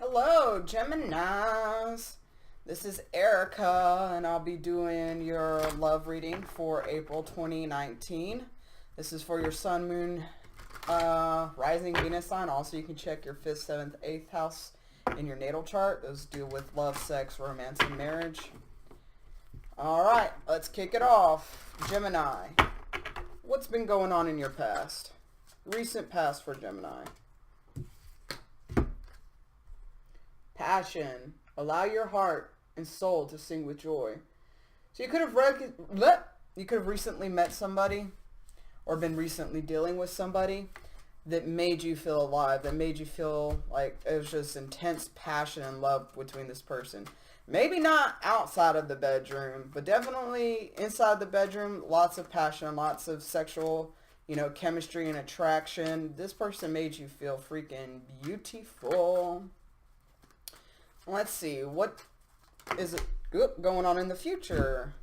Hello, Geminis. This is Erica, and I'll be doing your love reading for April 2019. This is for your Sun, Moon, Rising, Venus sign. Also, you can check your 5th, 7th, 8th house in your natal chart. Those deal with love, sex, romance, and marriage. All right, let's kick it off. Gemini, what's been going on in your past? Recent past for Gemini. Passion. Allow your heart and soul to sing with joy. So you could have recently met somebody or been recently dealing with somebody that made you feel alive, that made you feel like it was just intense passion and love between this person. Maybe not outside of the bedroom, but definitely inside the bedroom, lots of passion, lots of sexual, chemistry and attraction. This person made you feel freaking beautiful. Let's see, what is it going on in the future?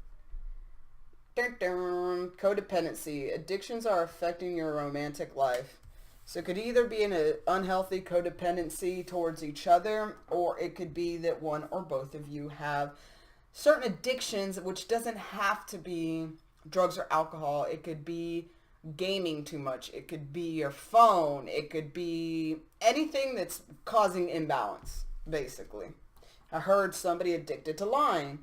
Dun, dun. Codependency. Addictions are affecting your romantic life. So it could either be an unhealthy codependency towards each other, or it could be that one or both of you have certain addictions, which doesn't have to be drugs or alcohol. It could be gaming too much. It could be your phone. It could be anything that's causing imbalance. Basically, I heard somebody addicted to lying.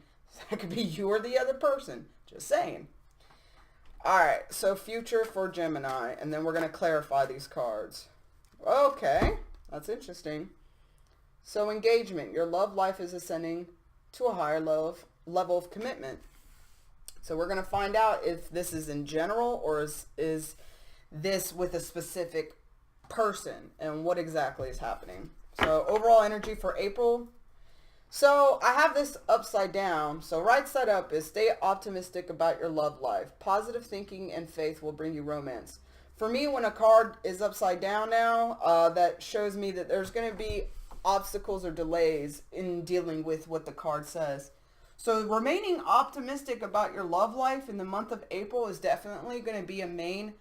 That could be you or the other person. Just saying. Alright, so future for Gemini, and then we're going to clarify these cards. Okay, that's interesting. So engagement, your love life is ascending to a higher level of commitment. So we're going to find out if this is in general or is this with a specific person and what exactly is happening. So overall energy for April. So I have this upside down. So right side up is stay optimistic about your love life. Positive thinking and faith will bring you romance. For me, when a card is upside down now, that shows me that there's going to be obstacles or delays in dealing with what the card says. So remaining optimistic about your love life in the month of April is definitely going to be a main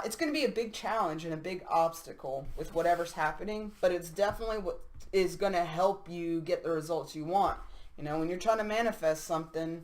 it's going to be a big challenge and a big obstacle with whatever's happening, but it's definitely what is going to help you get the results you want. When you're trying to manifest something,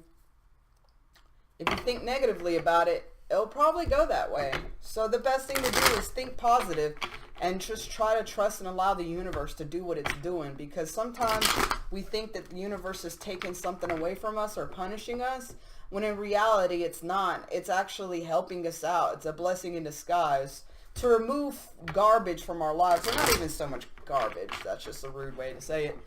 if you think negatively about it, it'll probably go that way. So the best thing to do is think positive and just try to trust and allow the universe to do what it's doing, because sometimes we think that the universe is taking something away from us or punishing us, when in reality it's not. It's actually helping us out. It's a blessing in disguise to remove garbage from our lives. Or not even so much garbage, that's just a rude way to say it,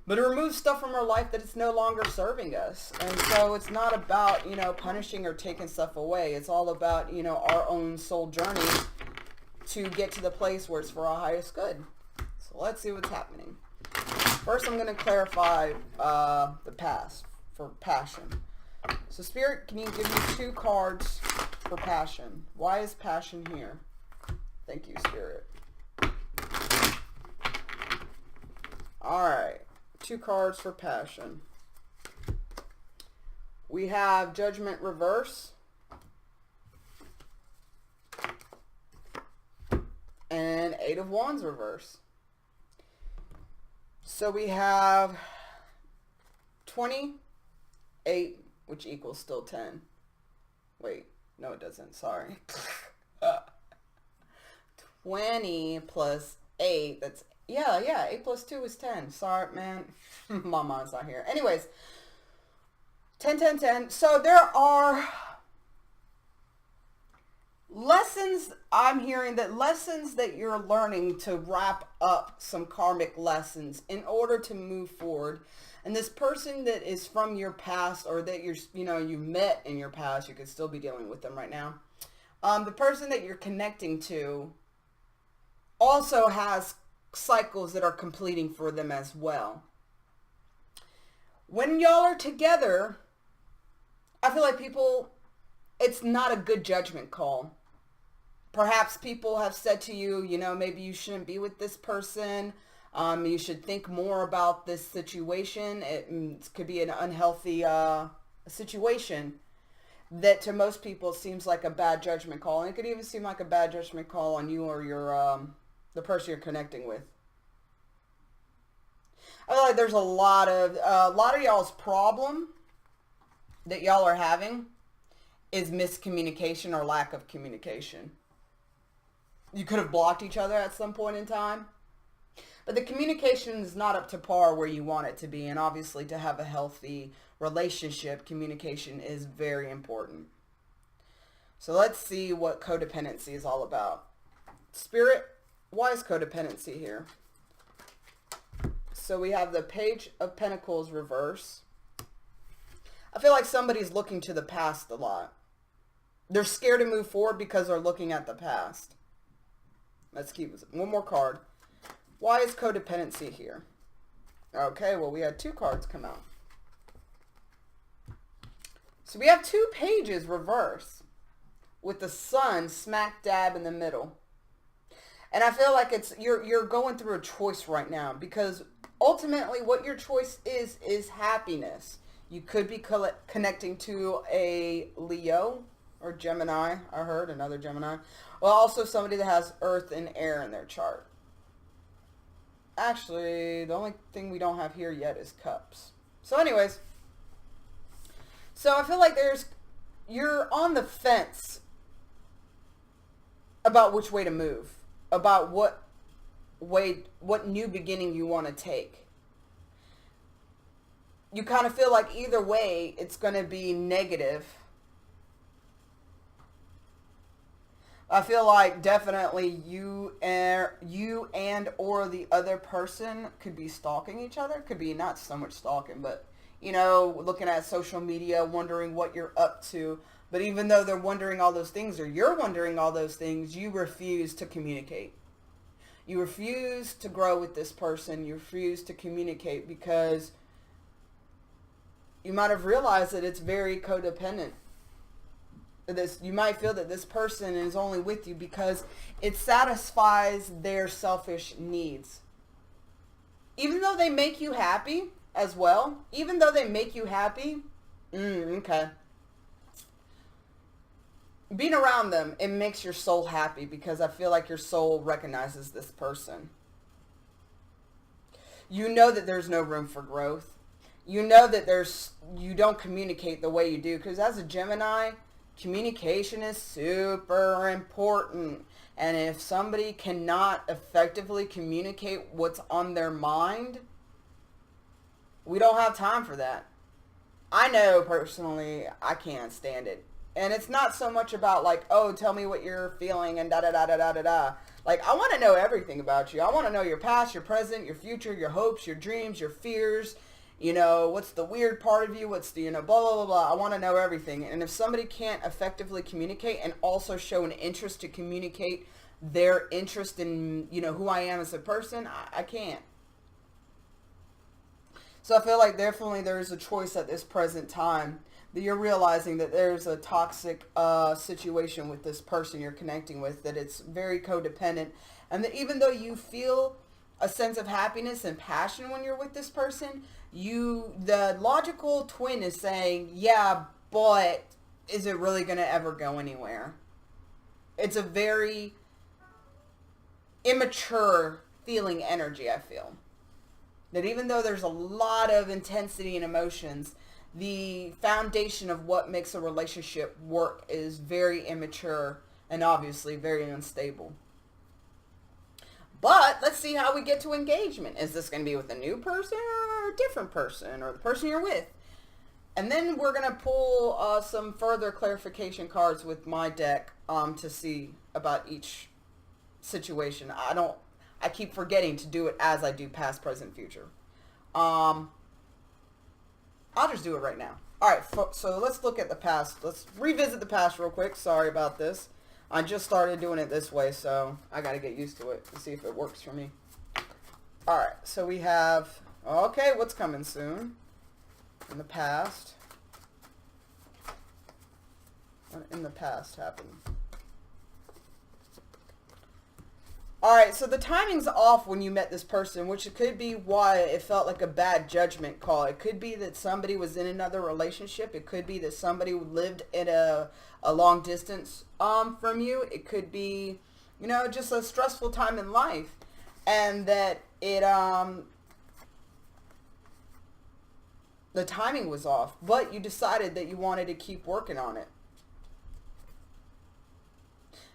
but to remove stuff from our life that it's no longer serving us. And so it's not about, punishing or taking stuff away. It's all about, our own soul journey to get to the place where it's for our highest good. So let's see what's happening. First, I'm going to clarify the past for passion. So Spirit, can you give me 2 cards for passion? Why is passion here? Thank you, Spirit. Alright, 2 cards for passion. We have Judgment Reverse and 8 of Wands Reverse. So we have 28, which equals still 10. Wait, no it doesn't, sorry. 20 plus 8, that's, yeah, 8 plus 2 is 10. Sorry, man, my mind's not here. Anyways, 10, 10, 10. So there are lessons, I'm hearing that lessons that you're learning to wrap up some karmic lessons in order to move forward. And this person that is from your past, or that you met in your past, you could still be dealing with them right now. The person that you're connecting to also has cycles that are completing for them as well. When y'all are together, I feel like it's not a good judgment call. Perhaps people have said to you, maybe you shouldn't be with this person. You should think more about this situation. It could be an unhealthy situation that to most people seems like a bad judgment call. And it could even seem like a bad judgment call on you or your the person you're connecting with. like there's a lot of y'all's problem that y'all are having is miscommunication or lack of communication. You could have blocked each other at some point in time, but the communication is not up to par where you want it to be. And obviously, to have a healthy relationship, communication is very important. So let's see what codependency is all about. Spirit, why is codependency here? So we have the Page of Pentacles reverse. I feel like somebody's looking to the past a lot. They're scared to move forward because they're looking at the past. Let's keep one more card. Why is codependency here? Okay, well, we had 2 cards come out. So we have 2 pages reverse with the Sun smack dab in the middle. And I feel like you're going through a choice right now, because ultimately what your choice is happiness. You could be connecting to a Leo or Gemini. I heard another Gemini. Well, also somebody that has earth and air in their chart. Actually, the only thing we don't have here yet is cups. So anyways, so I feel like you're on the fence about which way to move, about what new beginning you want to take. You kind of feel like either way it's going to be negative. I feel like definitely you and or the other person could be stalking each other. Could be not so much stalking, but, you know, looking at social media, wondering what you're up to. But even though they're wondering all those things, or you're wondering all those things, you refuse to communicate. You refuse to grow with this person. You refuse to communicate because you might have realized that it's very codependent. You might feel that this person is only with you because it satisfies their selfish needs. Even though they make you happy as well. Even though they make you happy. Okay. Being around them, it makes your soul happy because I feel like your soul recognizes this person. You know that there's no room for growth. You know that you don't communicate the way you do, because as a Gemini, communication is super important. And if somebody cannot effectively communicate what's on their mind, we don't have time for that. I know personally I can't stand it. And it's not so much about like, oh, tell me what you're feeling and da-da-da-da-da-da-da. Like, I want to know everything about you. I want to know your past, your present, your future, your hopes, your dreams, your fears. You know, what's the weird part of you? What's the, blah, blah, blah, blah. I want to know everything. And if somebody can't effectively communicate and also show an interest to communicate their interest in, who I am as a person, I can't. So I feel like definitely there's a choice at this present time that you're realizing that there's a toxic situation with this person you're connecting with, that it's very codependent, and that even though you feel a sense of happiness and passion when you're with this person, the logical twin is saying, yeah, but is it really going to ever go anywhere? It's a very immature feeling energy, I feel. That even though there's a lot of intensity and emotions, the foundation of what makes a relationship work is very immature and obviously very unstable. But let's see how we get to engagement. Is this going to be with a new person or a different person or the person you're with? And then we're going to pull some further clarification cards with my deck to see about each situation. I keep forgetting to do it as I do past, present, future. I'll just do it right now. All right, so let's look at the past. Let's revisit the past real quick. Sorry about this. I just started doing it this way, so I got to get used to it and see if it works for me. All right, so we have, okay, what's coming soon? In the past. What in the past happened? Alright, so the timing's off when you met this person, which could be why it felt like a bad judgment call. It could be that somebody was in another relationship. It could be that somebody lived in a long distance from you. It could be, just a stressful time in life. And that The timing was off, but you decided that you wanted to keep working on it.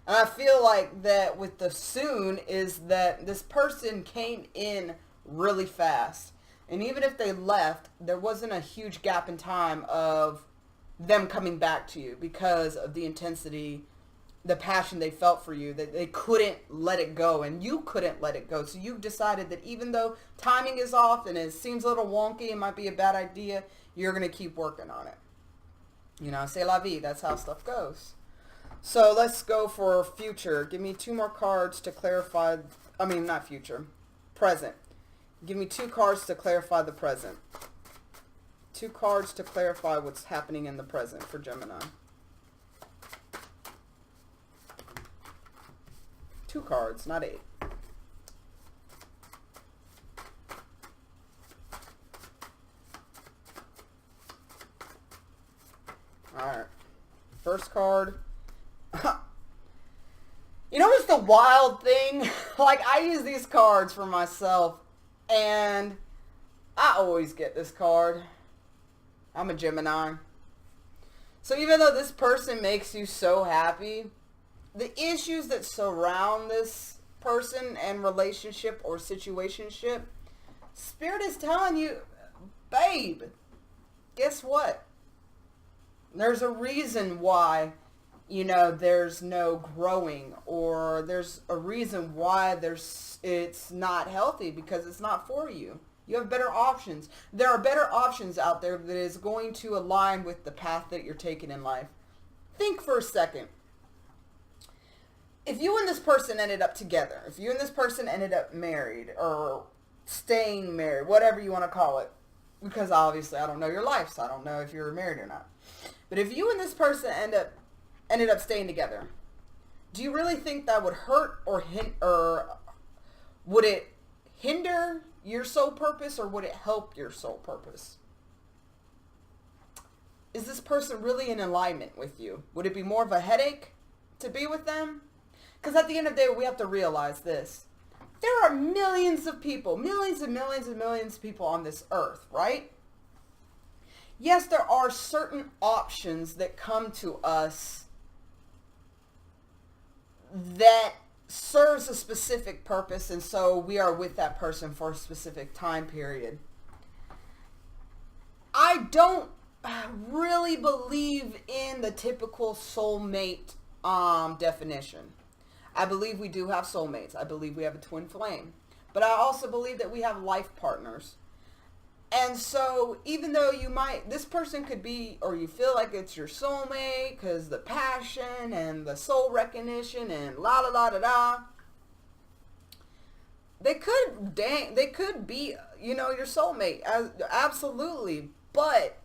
And I feel like that with the soon is that this person came in really fast. And even if they left, there wasn't a huge gap in time of them coming back to you because of the intensity, the passion they felt for you, that they couldn't let it go and you couldn't let it go. So you decided that even though timing is off and it seems a little wonky, it might be a bad idea, you're going to keep working on it. You know, c'est la vie. That's how stuff goes. So let's go for future. Give me 2 more cards to clarify. I mean, not future. Present. Give me 2 cards to clarify the present. 2 cards to clarify what's happening in the present for Gemini. 2 cards, not 8. Alright. First card. You know what's the wild thing? Like, I use these cards for myself, and I always get this card. I'm a Gemini. So even though this person makes you so happy, the issues that surround this person and relationship or situationship, Spirit is telling you, babe, guess what? There's a reason why, you know, there's no growing, or there's a reason why it's not healthy, because it's not for you. You have better options. There are better options out there that is going to align with the path that you're taking in life. Think for a second. If you and this person ended up together, if you and this person ended up married or staying married, whatever you want to call it, because obviously I don't know your life, so I don't know if you're married or not. But if you and this person ended up staying together, do you really think that would hurt or would it hinder your soul purpose, or would it help your soul purpose? Is this person really in alignment with you? Would it be more of a headache to be with them? Because at the end of the day, we have to realize this. There are millions of people, millions and millions and millions of people on this earth, right? Yes, there are certain options that come to us that serves a specific purpose, and so we are with that person for a specific time period. I don't really believe in the typical soulmate definition. I believe we do have soulmates. I believe we have a twin flame. But I also believe that we have life partners. And so even though this person could be, or you feel like it's your soulmate because the passion and the soul recognition and la la la da da, they could be, you know, your soulmate. Absolutely. But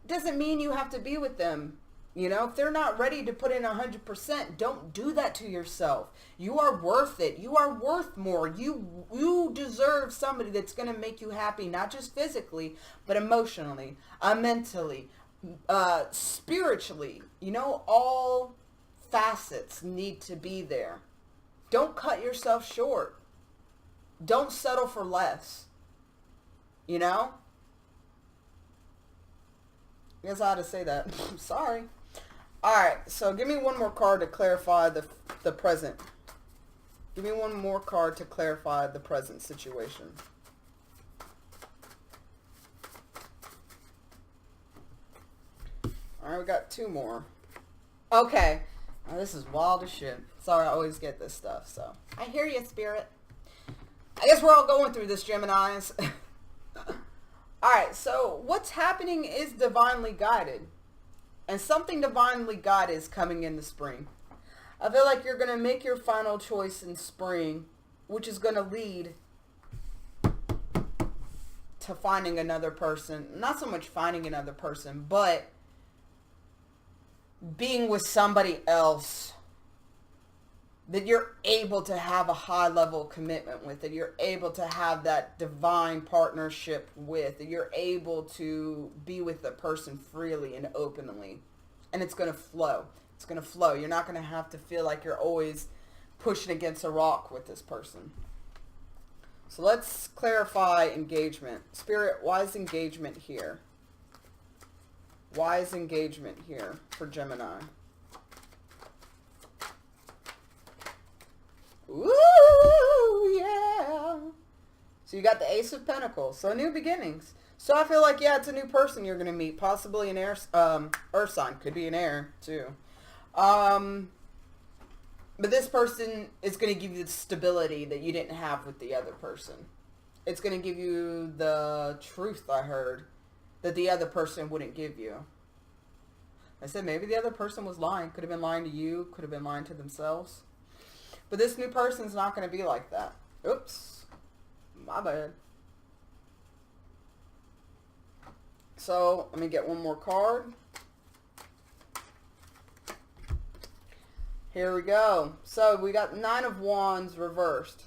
it doesn't mean you have to be with them. You know, if they're not ready to put in 100%, don't do that to yourself. You are worth it. You are worth more. You deserve somebody that's going to make you happy, not just physically, but emotionally, mentally, spiritually. You know, all facets need to be there. Don't cut yourself short. Don't settle for less. You know? I guess I had to say that. Sorry. Alright, so give me one more card to clarify the present. Give me one more card to clarify the present situation. Alright, we got 2 more. Okay. Now, this is wild as shit. Sorry, I always get this stuff, so. I hear you, Spirit. I guess we're all going through this, Geminis. Alright, so what's happening is divinely guided. And something divinely guided is coming in the spring. I feel like you're going to make your final choice in spring, which is going to lead to finding another person. Not so much finding another person, but being with somebody else that you're able to have a high level commitment with, that you're able to have that divine partnership with, that you're able to be with the person freely and openly. And it's going to flow. It's going to flow. You're not going to have to feel like you're always pushing against a rock with this person. So let's clarify engagement. Spirit, why is engagement here? Wise engagement here for Gemini. Ooh, yeah. So you got the Ace of Pentacles. So new beginnings. So I feel like, yeah, it's a new person you're going to meet. Possibly an air, earth sign. Could be an air, too. But this person is going to give you the stability that you didn't have with the other person. It's going to give you the truth, I heard, that the other person wouldn't give you. I said maybe the other person was lying. Could have been lying to you. Could have been lying to themselves. But this new person's not going to be like that. Oops. My bad. So, let me get one more card. Here we go. So, we got 9 of Wands reversed.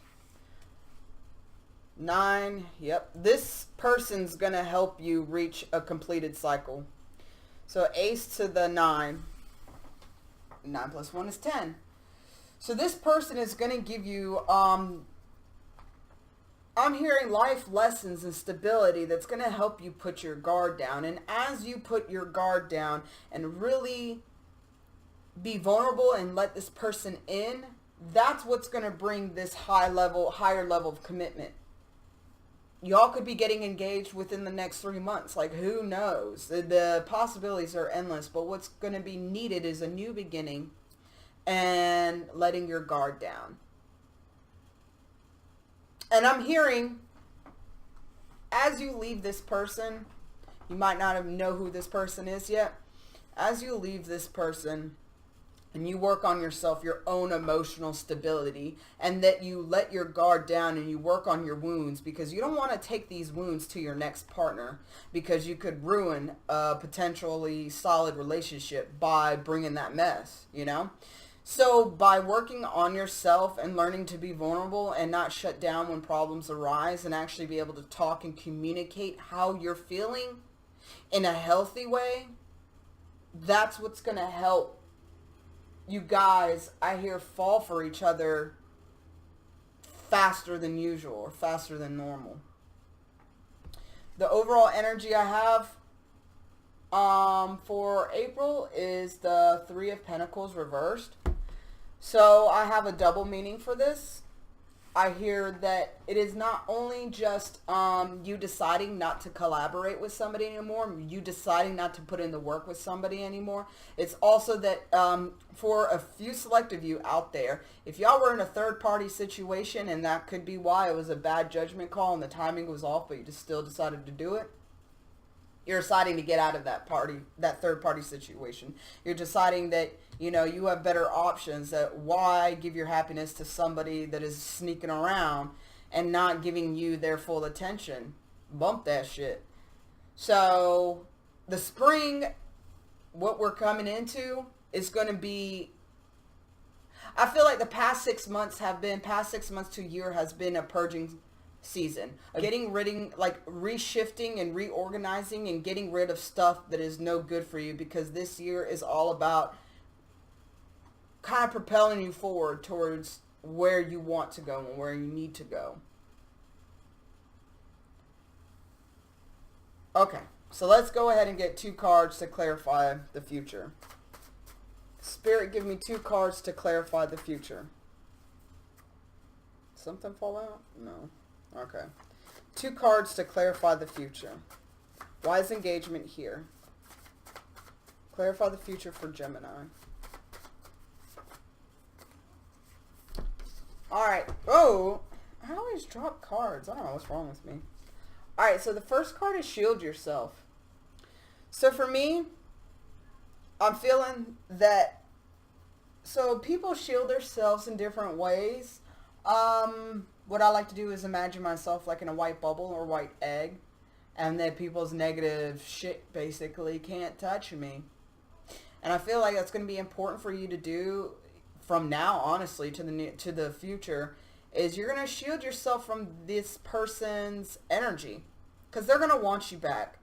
9. Yep. This person's going to help you reach a completed cycle. So, Ace to the 9. 9 plus 1 is 10. So this person is going to give you, I'm hearing life lessons and stability that's going to help you put your guard down. And as you put your guard down and really be vulnerable and let this person in, that's what's going to bring this higher level of commitment. Y'all could be getting engaged within the next 3 months. Like, who knows? The possibilities are endless. But what's going to be needed is a new beginning. And letting your guard down. And I'm hearing, as you leave this person, you might not know who this person is yet. As you leave this person and you work on yourself, your own emotional stability, and that you let your guard down and you work on your wounds, because you don't want to take these wounds to your next partner, because you could ruin a potentially solid relationship by bringing that mess, you know? So by working on yourself and learning to be vulnerable and not shut down when problems arise, and actually be able to talk and communicate how you're feeling in a healthy way, that's what's going to help you guys, I hear, fall for each other faster than usual or faster than normal. The overall energy I have for April is the 3 of Pentacles reversed. So I have a double meaning for this. I hear that it is not only just you deciding not to collaborate with somebody anymore, you deciding not to put in the work with somebody anymore. It's also that for a few select of you out there, if y'all were in a third-party situation, and that could be why it was a bad judgment call and the timing was off, but you just still decided to do it, you're deciding to get out of that third-party situation. You're deciding that, you know, you have better options. That why give your happiness to somebody that is sneaking around and not giving you their full attention? Bump that shit. So the spring, what we're coming into is going to be, I feel like the past 6 months to a year has been a purging season. Getting rid, like reshifting and reorganizing and getting rid of stuff that is no good for you, because this year is all about kind of propelling you forward towards where you want to go and where you need to go. Okay, so let's go ahead and get 2 cards to clarify the future. Spirit, give me 2 cards to clarify the future. Something fall out? No. Okay. 2 cards to clarify the future. Wise engagement here. Clarify the future for Gemini. Alright. Oh, I always drop cards. I don't know what's wrong with me. Alright, so the first card is shield yourself. So for me, I'm feeling that, so people shield themselves in different ways. What I like to do is imagine myself like in a white bubble or white egg, and that people's negative shit basically can't touch me. And I feel like that's going to be important for you to do from now, honestly, to the future, is you're going to shield yourself from this person's energy, because they're going to want you back.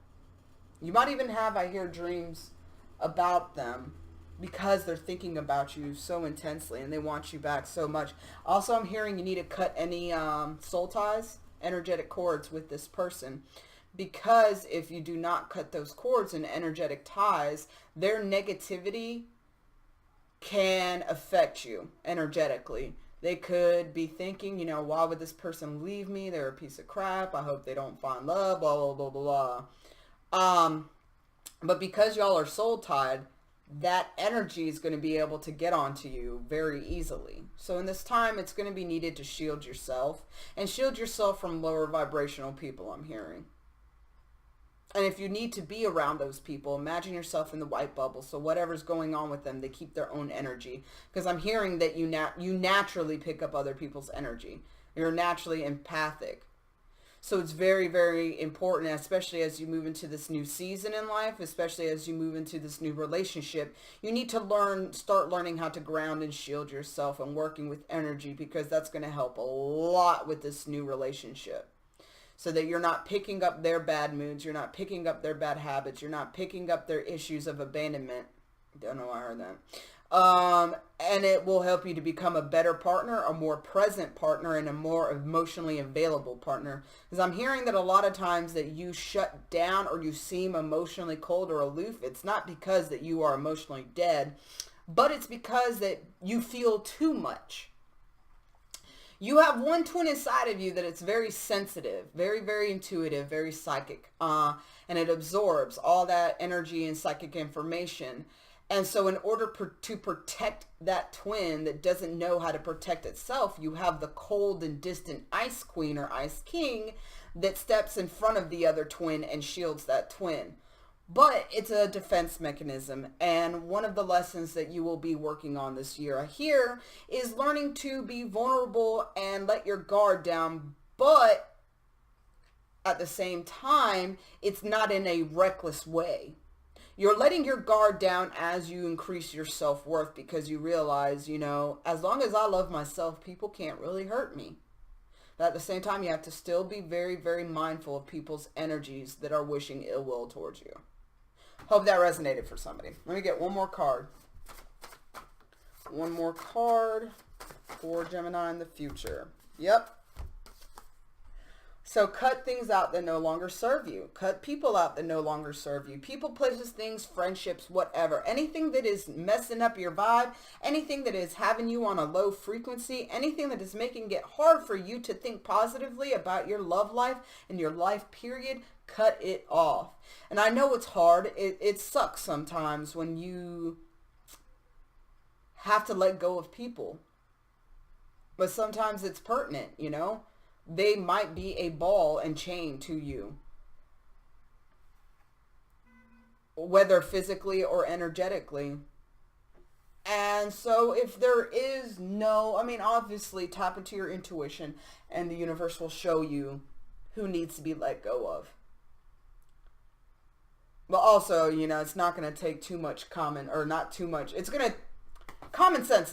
You might even have, I hear, dreams about them, because they're thinking about you so intensely and they want you back so much. Also, I'm hearing you need to cut any soul ties, energetic cords with this person, because if you do not cut those cords and energetic ties, their negativity can affect you energetically. They could be thinking, why would this person leave me? They're a piece of crap. I hope they don't find love, blah, blah, blah, blah, blah. But because y'all are soul tied, that energy is going to be able to get onto you very easily. So in this time, it's going to be needed to shield yourself and shield yourself from lower vibrational people, I'm hearing. And if you need to be around those people, imagine yourself in the white bubble. So whatever's going on with them, they keep their own energy. Because I'm hearing that you naturally pick up other people's energy. You're naturally empathic. So it's very, very important, especially as you move into this new season in life, especially as you move into this new relationship. You need to start learning how to ground and shield yourself and working with energy, because that's going to help a lot with this new relationship. So that you're not picking up their bad moods, you're not picking up their bad habits, you're not picking up their issues of abandonment. Don't know why I heard that. And it will help you to become a better partner, a more present partner, and a more emotionally available partner. Because I'm hearing that a lot of times that you shut down or you seem emotionally cold or aloof, it's not because that you are emotionally dead, but it's because that you feel too much. You have one twin inside of you that it's very sensitive, very, very intuitive, very psychic, and it absorbs all that energy and psychic information. And so in order to protect that twin that doesn't know how to protect itself, you have the cold and distant ice queen or ice king that steps in front of the other twin and shields that twin. But it's a defense mechanism, and one of the lessons that you will be working on this year here is learning to be vulnerable and let your guard down, but at the same time, it's not in a reckless way. You're letting your guard down as you increase your self-worth, because you realize, as long as I love myself, people can't really hurt me. But at the same time, you have to still be very, very mindful of people's energies that are wishing ill will towards you. Hope that resonated for somebody. Let me get one more card. One more card for Gemini in the future. Yep. So cut things out that no longer serve you. Cut people out that no longer serve you. People, places, things, friendships, whatever. Anything that is messing up your vibe, anything that is having you on a low frequency, anything that is making it hard for you to think positively about your love life and your life period, cut it off. And I know it's hard. It sucks sometimes when you have to let go of people. But sometimes it's pertinent, They might be a ball and chain to you, whether physically or energetically. And so if there is obviously tap into your intuition and the universe will show you who needs to be let go of. But also, it's not going to take too much common sense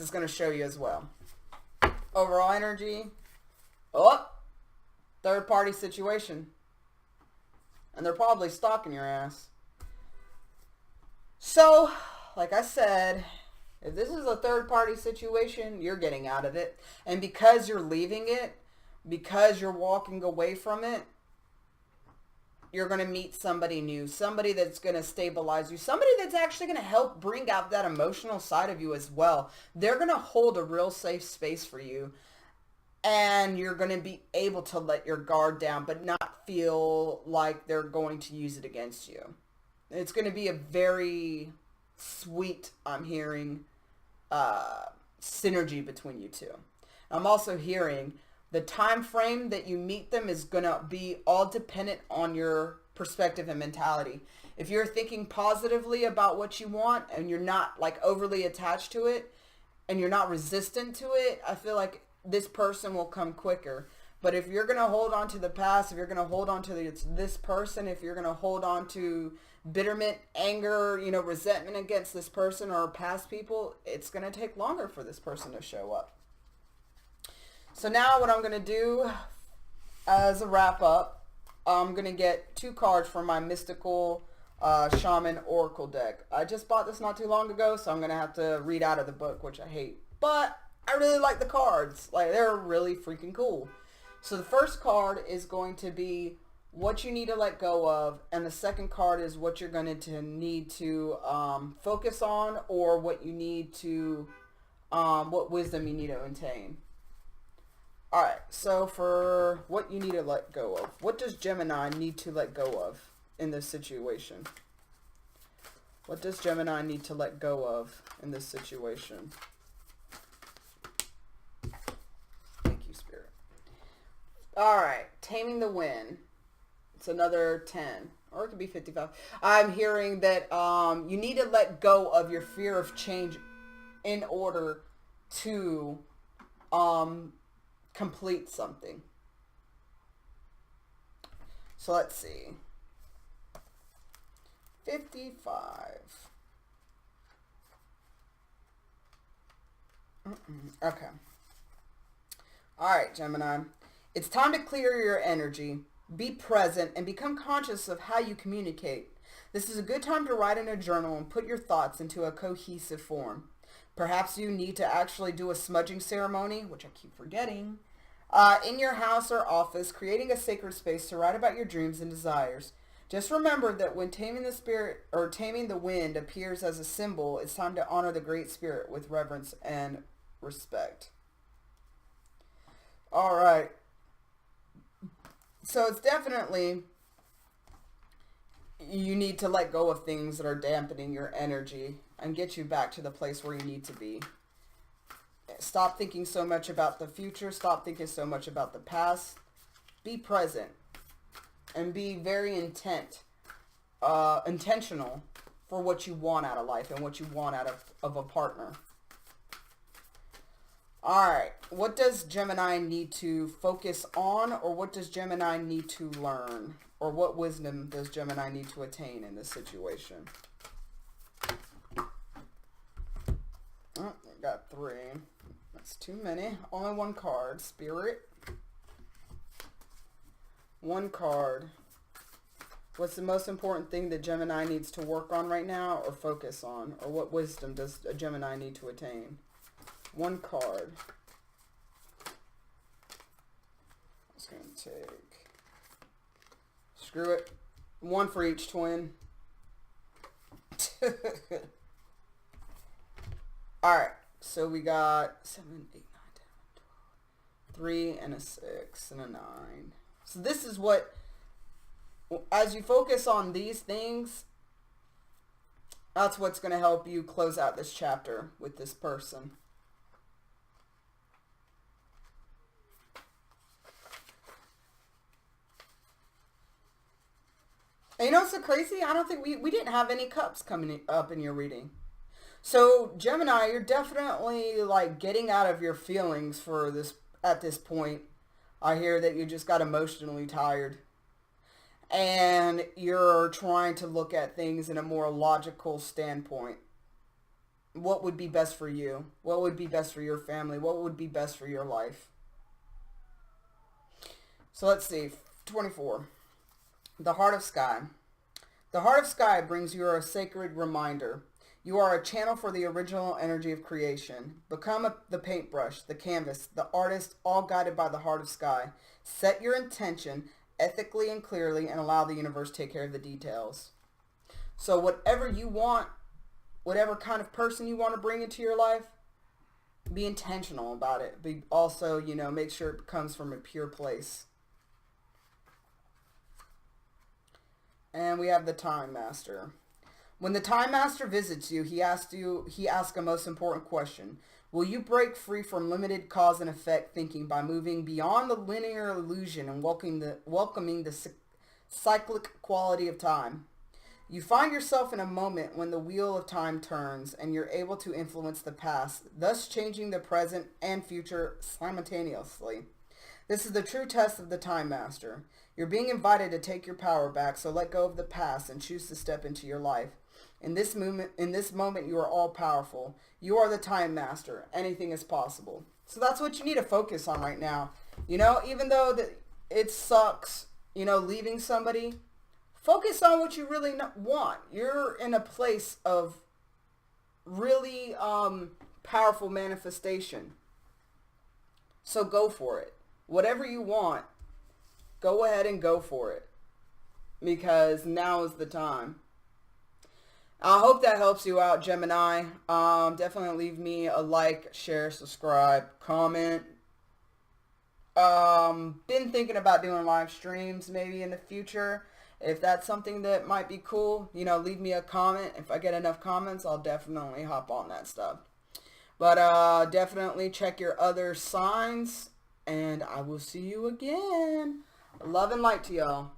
is going to show you as well. Overall energy. Third party situation. And they're probably stalking your ass. So, like I said, if this is a third party situation, you're getting out of it. And because you're leaving it, because you're walking away from it, you're going to meet somebody new, somebody that's going to stabilize you, somebody that's actually going to help bring out that emotional side of you as well. They're going to hold a real safe space for you, and you're going to be able to let your guard down, but not feel like they're going to use it against you. It's going to be a very sweet, I'm hearing, synergy between you two. I'm also hearing the time frame that you meet them is going to be all dependent on your perspective and mentality. If you're thinking positively about what you want and you're not like overly attached to it and you're not resistant to it, I feel like this person will come quicker. But if you're going to hold on to the past, if you're going to hold on to this person, if you're going to hold on to bitterment, anger, resentment against this person or past people, it's going to take longer for this person to show up. So now what I'm going to do as a wrap up, I'm going to get 2 cards from my mystical shaman oracle deck. I just bought this not too long ago, so I'm going to have to read out of the book, which I hate. But I really like the cards. Like, they're really freaking cool. So the first card is going to be what you need to let go of, and the second card is what you're going to need to focus on, or what you need to, what wisdom you need to attain. All right, so for what you need to let go of, what does Gemini need to let go of in this situation? What does Gemini need to let go of in this situation? Thank you, Spirit. All right, Taming the Wind. It's another 10, or it could be 55. I'm hearing that you need to let go of your fear of change in order to complete something. So let's see. 55. Okay. All right, Gemini. It's time to clear your energy. Be present and become conscious of how you communicate. This is a good time to write in a journal and put your thoughts into a cohesive form. Perhaps you need to actually do a smudging ceremony, which I keep forgetting, in your house or office, creating a sacred space to write about your dreams and desires. Just remember that when taming the spirit or taming the wind appears as a symbol, it's time to honor the Great Spirit with reverence and respect. All right. So it's definitely, you need to let go of things that are dampening your energy and get you back to the place where you need to be. Stop thinking so much about the future. Stop thinking so much about the past. Be present and be very intentional for what you want out of life and what you want out of a partner. All right, what does Gemini need to focus on, or what does Gemini need to learn, or what wisdom does Gemini need to attain in this situation? Oh, I got 3. That's too many. Only one card. Spirit. One card. What's the most important thing that Gemini needs to work on right now or focus on? Or what wisdom does a Gemini need to attain? One card. I'm just going to take... Screw it. One for each twin. Alright. So we got 7, 8, 9, 10, 12. 3 and a 6 and a 9. So this is what... As you focus on these things, that's what's going to help you close out this chapter with this person. And you know what's so crazy? I don't think we didn't have any cups coming up in your reading. So Gemini, you're definitely like getting out of your feelings for this at this point. I hear that you just got emotionally tired. And you're trying to look at things in a more logical standpoint. What would be best for you? What would be best for your family? What would be best for your life? So let's see. 24. The Heart of Sky. The Heart of Sky brings you a sacred reminder. You are a channel for the original energy of creation. Become the paintbrush, the canvas, the artist, all guided by the Heart of Sky. Set your intention ethically and clearly and allow the universe to take care of the details. So whatever you want, whatever kind of person you want to bring into your life, be intentional about it. Be also, make sure it comes from a pure place. And we have the Time Master. When the Time Master visits you, he asks a most important question. Will you break free from limited cause and effect thinking by moving beyond the linear illusion and welcoming the cyclic quality of time? You find yourself in a moment when the wheel of time turns and you're able to influence the past, thus changing the present and future simultaneously. This is the true test of the Time Master. You're being invited to take your power back, so let go of the past and choose to step into your life. In this moment, you are all powerful. You are the Time Master. Anything is possible. So that's what you need to focus on right now. Even though it sucks, leaving somebody, focus on what you really want. You're in a place of really powerful manifestation. So go for it. Whatever you want, go ahead and go for it. because now is the time. I hope that helps you out, Gemini. Definitely leave me a like, share, subscribe, comment. Been thinking about doing live streams maybe in the future. If that's something that might be cool, you know, leave me a comment. If I get enough comments, I'll definitely hop on that stuff. But definitely check your other signs, and I will see you again. Love and light to y'all.